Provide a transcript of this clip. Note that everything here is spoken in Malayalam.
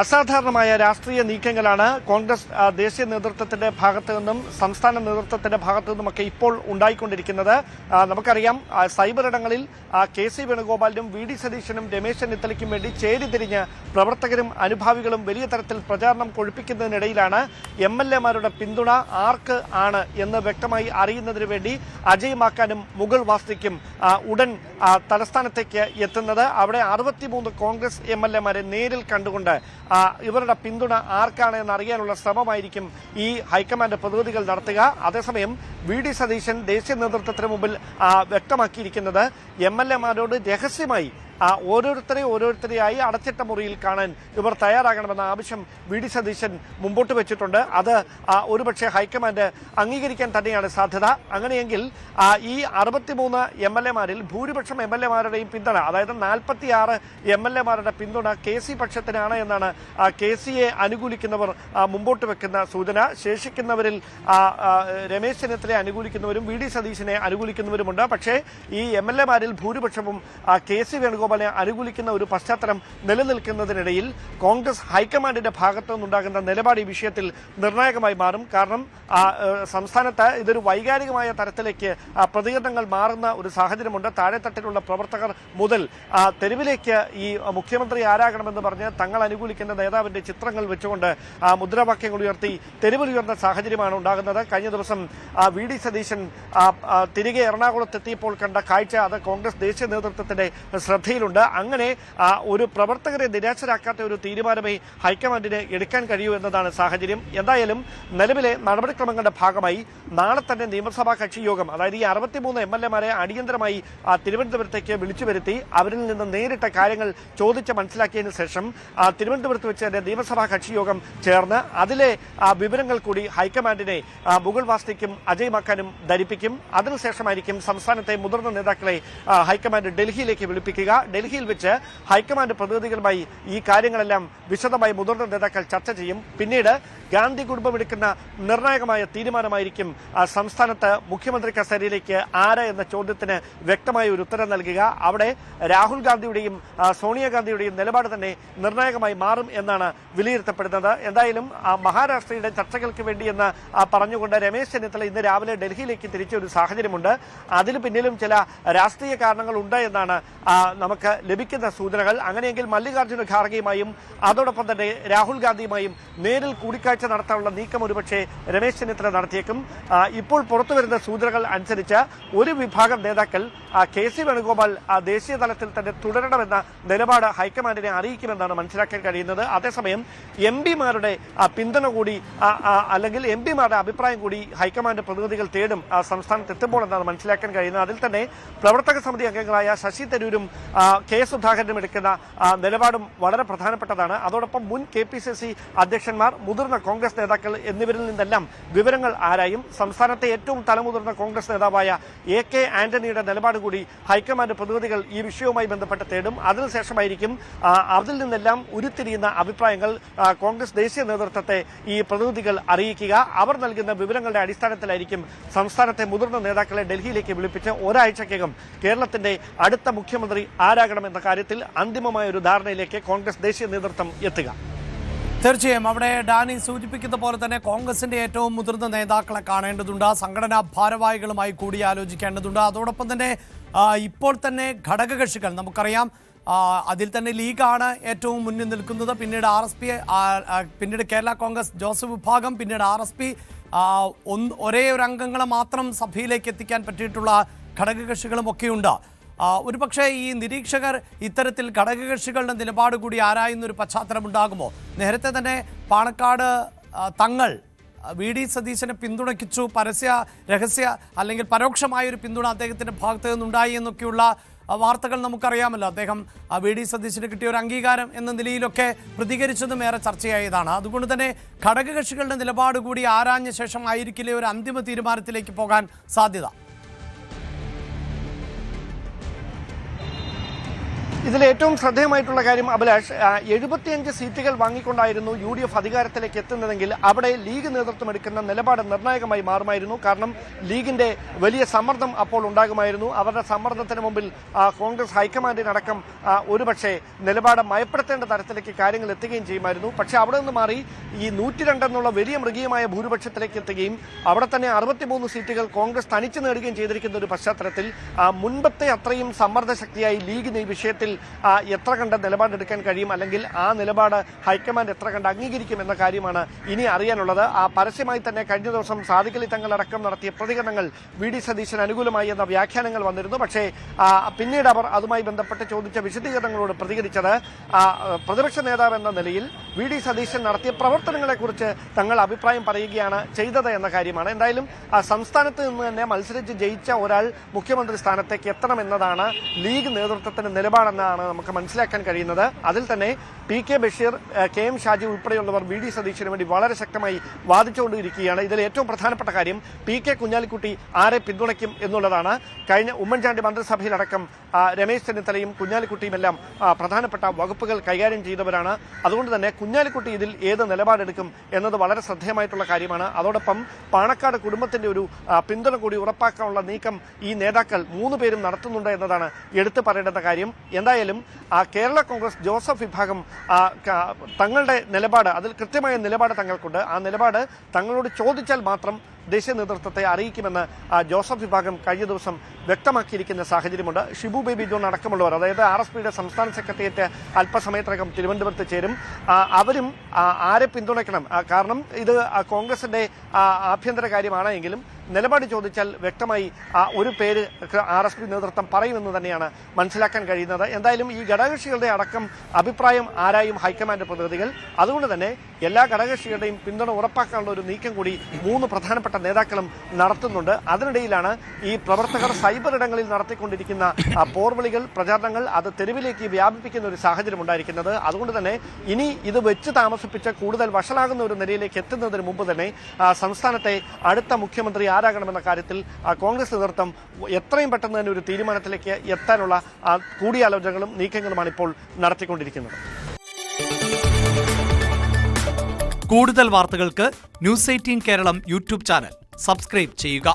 അസാധാരണമായ രാഷ്ട്രീയ നീക്കങ്ങളാണ് കോൺഗ്രസ് ദേശീയ നേതൃത്വത്തിന്റെ ഭാഗത്തു നിന്നും സംസ്ഥാന നേതൃത്വത്തിന്റെ ഭാഗത്തു നിന്നുമൊക്കെ ഇപ്പോൾ ഉണ്ടായിക്കൊണ്ടിരിക്കുന്നത്. നമുക്കറിയാം, സൈബർ ഇടങ്ങളിൽ കെ.സി. വേണുഗോപാലിനും വി.ഡി. സതീശനും രമേശ് ചെന്നിത്തലയ്ക്കും വേണ്ടി ചേരിതിരിഞ്ഞ് പ്രവർത്തകരും അനുഭാവികളും വലിയ തരത്തിൽ പ്രചാരണം കൊഴുപ്പിക്കുന്നതിനിടയിലാണ് എം.എൽ.എമാരുടെ പിന്തുണ ആർക്ക് ആണ് എന്ന് വ്യക്തമായി അറിയുന്നതിന് വേണ്ടി അജയ് മാക്കാനും മുകുൾ വാസ്നിക്കും ഉടൻ തലസ്ഥാനത്തേക്ക് എത്തുന്നത്. അവിടെ 63 കോൺഗ്രസ് എം.എൽ.എമാരെ നേരിൽ കണ്ടുകൊണ്ട് ഇവരുടെ പിന്തുണ ആർക്കാണ് എന്നറിയാനുള്ള ശ്രമമായിരിക്കും ഈ ഹൈക്കമാൻഡ് പ്രതിനിധികൾ നടത്തുക. അതേസമയം വി.ഡി. സതീശൻ ദേശീയ നേതൃത്വത്തിന് മുമ്പിൽ വ്യക്തമാക്കിയിരിക്കുന്നത് എം.എൽ.എമാരോട് രഹസ്യമായി ഓരോരുത്തരെയായി അടച്ചിട്ട മുറിയിൽ കാണാൻ ഇവർ തയ്യാറാകണമെന്ന ആവശ്യം വി.ഡി. സതീശൻ മുമ്പോട്ട് വെച്ചിട്ടുണ്ട്. അത് ഒരുപക്ഷെ ഹൈക്കമാൻഡ് അംഗീകരിക്കാൻ തന്നെയാണ് സാധ്യത. അങ്ങനെയെങ്കിൽ ഈ 63 എം.എൽ.എമാരിൽ ഭൂരിപക്ഷം എം.എൽ.എമാരുടെയും പിന്തുണ, അതായത് 46 എം.എൽ.എമാരുടെ പിന്തുണ കെ.സി. പക്ഷത്തിനാണ് എന്നാണ് കെ.സിയെ അനുകൂലിക്കുന്നവർ മുമ്പോട്ട് വെക്കുന്ന സൂചന. ശേഷിക്കുന്നവരിൽ രമേശ് ചെന്നിത്തലയെ അനുകൂലിക്കുന്നവരും വി.ഡി. സതീശനെ അനുകൂലിക്കുന്നവരുമുണ്ട്. പക്ഷേ ഈ എം.എൽ.എമാരിൽ ഭൂരിപക്ഷവും കെ.സി. വേണുഗോപാൽ അനുകൂലിക്കുന്ന ഒരു പശ്ചാത്തലം നിലനിൽക്കുന്നതിനിടയിൽ കോൺഗ്രസ് ഹൈക്കമാൻഡിന്റെ ഭാഗത്തു നിന്നുണ്ടാകുന്ന നിലപാട് ഈ വിഷയത്തിൽ നിർണായകമായി മാറും. കാരണം സംസ്ഥാനത്ത് ഇതൊരു വൈകാരികമായ തരത്തിലേക്ക് പ്രതികരണങ്ങൾ മാറുന്ന ഒരു സാഹചര്യമുണ്ട്. താഴെത്തട്ടിലുള്ള പ്രവർത്തകർ മുതൽ തെരുവിലേക്ക് ഈ മുഖ്യമന്ത്രി ആരാകണമെന്ന് പറഞ്ഞ് തങ്ങൾ അനുകൂലിക്കുന്ന നേതാവിന്റെ ചിത്രങ്ങൾ വെച്ചുകൊണ്ട് മുദ്രാവാക്യങ്ങൾ ഉയർത്തി തെരുവിലുയർന്ന സാഹചര്യമാണ് ഉണ്ടാകുന്നത്. കഴിഞ്ഞ ദിവസം വി.ഡി. സതീശൻ തിരികെ എറണാകുളത്തെത്തിയപ്പോൾ കണ്ട കാഴ്ച അത് കോൺഗ്രസ് ദേശീയ നേതൃത്വത്തിന്റെ ശ്രദ്ധയിലുണ്ട്. അങ്ങനെ ഒരു പ്രവർത്തകരെ നിരാശരാക്കാത്ത ഒരു തീരുമാനമേ ഹൈക്കമാൻഡിന് എടുക്കാൻ കഴിയൂ എന്നതാണ് സാഹചര്യം. എന്തായാലും നിലവിലെ നടപടിക്രമങ്ങളുടെ ഭാഗമായി നാളെ തന്നെ നിയമസഭാ കക്ഷി യോഗം, അതായത് ഈ 63 എം.എൽ.എമാരെ അടിയന്തരമായി തിരുവനന്തപുരത്തേക്ക് വിളിച്ചു വരുത്തി അവരിൽ നിന്ന് നേരിട്ട കാര്യങ്ങൾ ചോദിച്ച് മനസ്സിലാക്കിയതിനു ശേഷം തിരുവനന്തപുരത്ത് വെച്ച് തന്നെ നിയമസഭാ കക്ഷി യോഗം ചേർന്ന് അതിലെ വിവരങ്ങൾ കൂടി ഹൈക്കമാൻഡിനെ മുകുൾ വാസ്നിക്കും അജയ് മാക്കാനും ധരിപ്പിക്കും. അതിനുശേഷമായിരിക്കും സംസ്ഥാനത്തെ മുതിർന്ന നേതാക്കളെ ഹൈക്കമാൻഡ് ഡൽഹിയിലേക്ക് വിളിപ്പിക്കുക. ഡൽഹിയിൽ വെച്ച് ഹൈക്കമാൻഡ് പ്രതിനിധികളുമായി ഈ കാര്യങ്ങളെല്ലാം വിശദമായി മുതിർന്ന നേതാക്കൾ ചർച്ച ചെയ്യും. പിന്നീട് ഗാന്ധി കുടുംബം എടുക്കുന്ന നിർണായകമായ തീരുമാനമായിരിക്കും സംസ്ഥാനത്ത് മുഖ്യമന്ത്രി കസേരയിലേക്ക് ആര് എന്ന ചോദ്യത്തിന് വ്യക്തമായ ഒരു ഉത്തരം നൽകുക. അവിടെ രാഹുൽ ഗാന്ധിയുടെയും സോണിയാഗാന്ധിയുടെയും നിലപാട് തന്നെ നിർണായകമായി മാറും എന്നാണ് വിലയിരുത്തപ്പെടുന്നത്. എന്തായാലും മഹാരാഷ്ട്രയുടെ ചർച്ചകൾക്ക് വേണ്ടിയെന്ന് പറഞ്ഞുകൊണ്ട് രമേശ് ചെന്നിത്തല ഇന്ന് രാവിലെ ഡൽഹിയിലേക്ക് തിരിച്ച ഒരു സാഹചര്യമുണ്ട്. അതിന് പിന്നിലും ചില രാഷ്ട്രീയ കാരണങ്ങളുണ്ട് എന്നാണ് നമുക്ക് ലഭിക്കുന്ന സൂചനകൾ. അങ്ങനെയെങ്കിൽ മല്ലികാർജ്ജുന ഖാർഗെയുമായും അതോടൊപ്പം തന്നെ രാഹുൽ ഗാന്ധിയുമായും നേരിൽ കൂടിക്കാഴ്ച നടത്താനുള്ള നീക്കം ഒരുപക്ഷെ രമേശ് ചെന്നിത്തല നടത്തിയേക്കും. ഇപ്പോൾ പുറത്തുവരുന്ന സൂചനകൾ അനുസരിച്ച് ഒരു വിഭാഗം നേതാക്കൾ കെ.സി. വേണുഗോപാൽ ദേശീയ തലത്തിൽ തന്നെ തുടരണമെന്ന നിലപാട് ഹൈക്കമാൻഡിനെ അറിയിക്കുമെന്നാണ് മനസ്സിലാക്കാൻ കഴിയുന്നത്. അതേസമയം എം.പിമാരുടെ പിന്തുണ കൂടി അല്ലെങ്കിൽ എം.പിമാരുടെ അഭിപ്രായം കൂടി ഹൈക്കമാൻഡ് പ്രതിനിധികൾ തേടും സംസ്ഥാനത്ത് എത്തുമ്പോൾ എന്നാണ് മനസ്സിലാക്കാൻ കഴിയുന്നത്. അതിൽ തന്നെ പ്രവർത്തക സമിതി അംഗങ്ങളായ ശശി തരൂരും കെ സുധാകരനും എടുക്കുന്ന നിലപാടും വളരെ പ്രധാനപ്പെട്ടതാണ്. അതോടൊപ്പം മുൻ കെ.പി.സി.സി അധ്യക്ഷന്മാർ, മുതിർന്ന കോൺഗ്രസ് നേതാക്കൾ എന്നിവരിൽ നിന്നെല്ലാം വിവരങ്ങൾ ആരായും. സംസ്ഥാനത്തെ ഏറ്റവും തലമുതിർന്ന കോൺഗ്രസ് നേതാവായ എ.കെ. ആന്റണിയുടെ നിലപാട് കൂടി ഹൈക്കമാൻഡ് പ്രതിനിധികൾ ഈ വിഷയവുമായി ബന്ധപ്പെട്ട് തേടും. അതിനുശേഷമായിരിക്കും അതിൽ നിന്നെല്ലാം ഉരുത്തിരിയുന്ന അഭിപ്രായങ്ങൾ കോൺഗ്രസ് ദേശീയ നേതൃത്വത്തെ ഈ പ്രതിനിധികൾ അറിയിക്കുക. അവർ നൽകുന്ന വിവരങ്ങളുടെ അടിസ്ഥാനത്തിലായിരിക്കും സംസ്ഥാനത്തെ മുതിർന്ന നേതാക്കളെ ഡൽഹിയിലേക്ക് വിളിപ്പിച്ച് ഒരാഴ്ചക്കകം കേരളത്തിന്റെ അടുത്ത മുഖ്യമന്ത്രി ആരാകണമെന്ന കാര്യത്തിൽ അന്തിമമായ ഒരു ധാരണയിലേക്ക് കോൺഗ്രസ് ദേശീയ നേതൃത്വം എത്തുക. തീർച്ചയായും അവിടെ ഡാനി സൂചിപ്പിക്കുന്ന പോലെ തന്നെ കോൺഗ്രസിന്റെ ഏറ്റവും മുതിർന്ന നേതാക്കളെ കാണേണ്ടതുണ്ട്. സംഘടനാ ഭാരവാഹികളുമായി കൂടിയാലോചിക്കേണ്ടതുണ്ട്. അതോടൊപ്പം തന്നെ ഇപ്പോൾ തന്നെ ഘടകകക്ഷികൾ നമുക്കറിയാം, അതിൽ തന്നെ ലീഗാണ് ഏറ്റവും മുന്നിൽ നിൽക്കുന്നത്. പിന്നീട് RSP, പിന്നീട് കേരള കോൺഗ്രസ് ജോസഫ് വിഭാഗം, പിന്നീട് RSP. ഒരേ ഒരു അംഗങ്ങളെ മാത്രം സഭയിലേക്ക് എത്തിക്കാൻ പറ്റിയിട്ടുള്ള ഘടകകക്ഷികളും ഒക്കെയുണ്ട്. ഒരുപക്ഷെ ഈ നിരീക്ഷകർ ഇത്തരത്തിൽ ഘടകകക്ഷികളുടെ നിലപാട് കൂടി ആരായുന്നൊരു പശ്ചാത്തലമുണ്ടാകുമോ? നേരത്തെ തന്നെ പാണക്കാട് തങ്ങൾ വി.ഡി. സതീശനെ പിന്തുണയ്ച്ചു, പരസ്യ രഹസ്യ അല്ലെങ്കിൽ പരോക്ഷമായൊരു പിന്തുണ അദ്ദേഹത്തിൻ്റെ ഭാഗത്തു നിന്നുണ്ടായി എന്നൊക്കെയുള്ള വാർത്തകൾ നമുക്കറിയാമല്ലോ. അദ്ദേഹം വി.ഡി. സതീശന് കിട്ടിയ ഒരു അംഗീകാരം എന്ന നിലയിലൊക്കെ പ്രതികരിച്ചതും ഏറെ ചർച്ചയായതാണ്. അതുകൊണ്ട് തന്നെ ഘടകകക്ഷികളുടെ നിലപാട് കൂടി ആരാഞ്ഞ ശേഷം ആയിരിക്കില്ലേ ഒരു അന്തിമ തീരുമാനത്തിലേക്ക് പോകാൻ സാധ്യത? ഇതിൽ ഏറ്റവും ശ്രദ്ധേയമായിട്ടുള്ള കാര്യം അഭിലാഷ്, 75 സീറ്റുകൾ വാങ്ങിക്കൊണ്ടായിരുന്നു UDF അധികാരത്തിലേക്ക് എത്തുന്നതെങ്കിൽ അവിടെ ലീഗ് നേതൃത്വം എടുക്കുന്ന നിലപാട് നിർണായകമായി മാറുമായിരുന്നു. കാരണം ലീഗിന്റെ വലിയ സമ്മർദ്ദം അപ്പോൾ ഉണ്ടാകുമായിരുന്നു. അവരുടെ സമ്മർദ്ദത്തിന് മുമ്പിൽ കോൺഗ്രസ് ഹൈക്കമാൻഡിനടക്കം ഒരുപക്ഷെ നിലപാട് മയപ്പെടുത്തേണ്ട തരത്തിലേക്ക് കാര്യങ്ങൾ എത്തുകയും ചെയ്യുമായിരുന്നു. പക്ഷേ അവിടെ നിന്ന് മാറി ഈ 102 എന്നുള്ള വലിയ മൃഗീയമായ ഭൂരിപക്ഷത്തിലേക്ക് എത്തുകയും അവിടെ തന്നെ 63 സീറ്റുകൾ കോൺഗ്രസ് തനിച്ചു നേടുകയും ചെയ്തിരിക്കുന്ന ഒരു പശ്ചാത്തലത്തിൽ മുൻപത്തെ അത്രയും സമ്മർദ്ദ ശക്തിയായി ലീഗിന് ഈ വിഷയത്തിൽ എത്ര കണ്ട നിലപാടെടുക്കാൻ കഴിയും, അല്ലെങ്കിൽ ആ നിലപാട് ഹൈക്കമാൻഡ് എത്ര കണ്ട് അംഗീകരിക്കും എന്ന കാര്യമാണ് ഇനി അറിയാനുള്ളത്. പരസ്യമായി തന്നെ കഴിഞ്ഞ ദിവസം സാദിഖ് അലി തങ്ങൾ അടക്കം നടത്തിയ പ്രതികരണങ്ങൾ VD സതീശന് അനുകൂലമായി എന്ന വ്യാഖ്യാനങ്ങൾ വന്നിരുന്നു. പക്ഷേ പിന്നീട് അവർ അതുമായി ബന്ധപ്പെട്ട് ചോദിച്ച വിശദീകരണങ്ങളോട് പ്രതികരിച്ചത് പ്രതിപക്ഷ നേതാവ് എന്ന നിലയിൽ VD സതീശൻ നടത്തിയ പ്രവർത്തനങ്ങളെക്കുറിച്ച് തങ്ങൾ അഭിപ്രായം പറയുകയാണ് ചെയ്തത് എന്ന കാര്യമാണ്. എന്തായാലും സംസ്ഥാനത്ത് നിന്ന് തന്നെ മത്സരിച്ച് ജയിച്ച ഒരാൾ മുഖ്യമന്ത്രി സ്ഥാനത്തേക്ക് എത്തണമെന്നതാണ് ലീഗ് നേതൃത്വത്തിന്റെ നിലപാടെന്നാണ് നമുക്ക് മനസ്സിലാക്കാൻ കഴിയുന്നത്. അതിൽ തന്നെ PK ബഷീർ, KM ഷാജി ഉൾപ്പെടെയുള്ളവർ VD സതീശന് വേണ്ടി വളരെ ശക്തമായി വാദിച്ചുകൊണ്ടിരിക്കുകയാണ്. ഇതിൽ ഏറ്റവും പ്രധാനപ്പെട്ട കാര്യം PK കുഞ്ഞാലിക്കുട്ടി ആരെ പിന്തുണയ്ക്കും എന്നുള്ളതാണ്. കഴിഞ്ഞ ഉമ്മൻചാണ്ടി മന്ത്രിസഭയിലടക്കം രമേശ് ചെന്നിത്തലയും കുഞ്ഞാലിക്കുട്ടിയുമെല്ലാം പ്രധാനപ്പെട്ട വകുപ്പുകൾ കൈകാര്യം ചെയ്തവരാണ്. അതുകൊണ്ട് തന്നെ കുഞ്ഞാലിക്കുട്ടി ഇതിൽ ഏത് നിലപാടെടുക്കും എന്നത് വളരെ ശ്രദ്ധേയമായിട്ടുള്ള കാര്യമാണ്. അതോടൊപ്പം പാണക്കാട് കുടുംബത്തിന്റെ ഒരു പിന്തുണ കൂടി ഉറപ്പാക്കാനുള്ള നീക്കം ഈ നേതാക്കൾ 3 പേരും നടത്തുന്നുണ്ട് എന്നതാണ് എടുത്തു പറയേണ്ട കാര്യം. എന്തായാലും കേരള കോൺഗ്രസ് ജോസഫ് വിഭാഗം തങ്ങളുടെ നിലപാട്, അതിൽ കൃത്യമായ നിലപാട് തങ്ങൾക്കുണ്ട്. ആ നിലപാട് തങ്ങളോട് ചോദിച്ചാൽ മാത്രം ദേശീയ നേതൃത്വത്തെ അറിയിക്കുമെന്ന് ജോസഫ് വിഭാഗം കഴിഞ്ഞ ദിവസം വ്യക്തമാക്കിയിരിക്കുന്ന സാഹചര്യമുണ്ട്. ഷിബു ബേബി ജോൺ അടക്കമുള്ളവർ, അതായത് RSPയുടെ സംസ്ഥാന സെക്രട്ടേറിയറ്റ് അല്പസമയത്തിനകം തിരുവനന്തപുരത്ത് ചേരും. അവരും ആരെ പിന്തുണയ്ക്കണം, കാരണം ഇത് കോൺഗ്രസിന്റെ ആഭ്യന്തര കാര്യമാണ് എങ്കിലും നിലപാട് ചോദിച്ചാൽ വ്യക്തമായി ഒരു പേര് RSP നേതൃത്വം പറയുമെന്ന് തന്നെയാണ് മനസ്സിലാക്കാൻ കഴിയുന്നത്. എന്തായാലും ഈ ഘടകകക്ഷികളുടെ അടക്കം അഭിപ്രായം ആരായും ഹൈക്കമാൻഡ് പ്രതിനിധികൾ. അതുകൊണ്ട് തന്നെ എല്ലാ ഘടകകക്ഷികളുടെയും പിന്തുണ ഉറപ്പാക്കാനുള്ള ഒരു നീക്കം കൂടി 3 പ്രധാനപ്പെട്ട നേതാക്കളും നടത്തുന്നുണ്ട്. അതിനിടയിലാണ് ഈ പ്രവർത്തകർ സൈബർ ഇടങ്ങളിൽ നടത്തിക്കൊണ്ടിരിക്കുന്ന പോർവിളികൾ, പ്രചാരണങ്ങൾ അത് തെരുവിലേക്ക് വ്യാപിപ്പിക്കുന്ന ഒരു സാഹചര്യം ഉണ്ടായിരിക്കുന്നത്. അതുകൊണ്ട് തന്നെ ഇനി ഇത് വെച്ച് താമസിപ്പിച്ച് കൂടുതൽ വഷളാകുന്ന ഒരു നിലയിലേക്ക് എത്തുന്നതിന് മുമ്പ് തന്നെ സംസ്ഥാനത്തെ അടുത്ത മുഖ്യമന്ത്രി ആരാകണമെന്ന കാര്യത്തിൽ കോൺഗ്രസ് നേതൃത്വം എത്രയും പെട്ടെന്ന് തന്നെ ഒരു തീരുമാനത്തിലേക്ക് എത്താനുള്ള കൂടിയാലോചനകളും നീക്കങ്ങളുമാണ് ഇപ്പോൾ നടത്തിക്കൊണ്ടിരിക്കുന്നത്. കൂടുതൽ വാർത്തകൾക്ക് News 18 Keralam YouTube channel subscribe ചെയ്യുക.